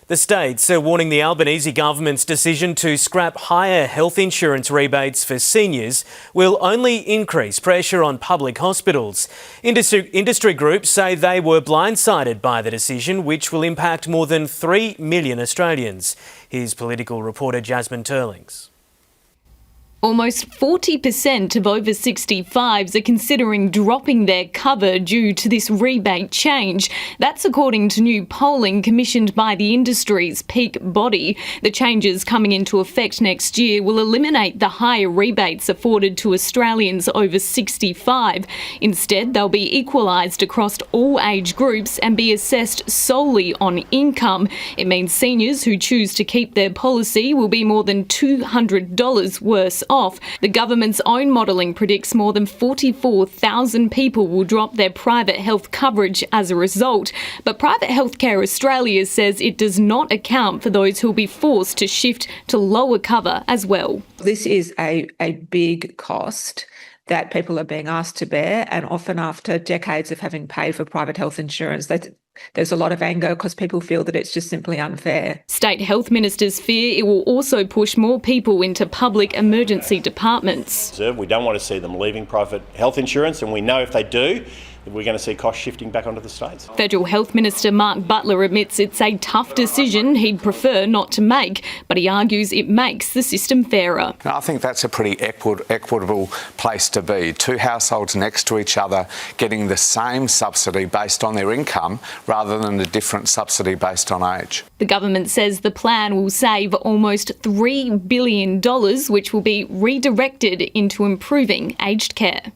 The states are warning the Albanese government's decision to scrap higher health insurance rebates for seniors will only increase pressure on public hospitals. Industry groups say they were blindsided by the decision, which will impact more than 3 million Australians. Here's political reporter Jasmine Turlings. Almost 40% of over 65s are considering dropping their cover due to this rebate change. That's according to new polling commissioned by the industry's peak body. The changes coming into effect next year will eliminate the higher rebates afforded to Australians over 65. Instead, they'll be equalised across all age groups and be assessed solely on income. It means seniors who choose to keep their policy will be more than $200 worse off. The government's own modelling predicts more than 44,000 people will drop their private health coverage as a result. But Private Healthcare Australia says it does not account for those who will be forced to shift to lower cover as well. This is a big cost that people are being asked to bear, and often after decades of having paid for private health insurance, there's a lot of anger because people feel that it's just simply unfair. State health ministers fear it will also push more people into public emergency departments. We don't want to see them leaving private health insurance, and we know if they do, we're going to see costs shifting back onto the states. Federal Health Minister Mark Butler admits it's a tough decision he'd prefer not to make, but he argues it makes the system fairer. I think that's a pretty equitable place to be. Two households next to each other getting the same subsidy based on their income rather than a different subsidy based on age. The government says the plan will save almost $3 billion, which will be redirected into improving aged care.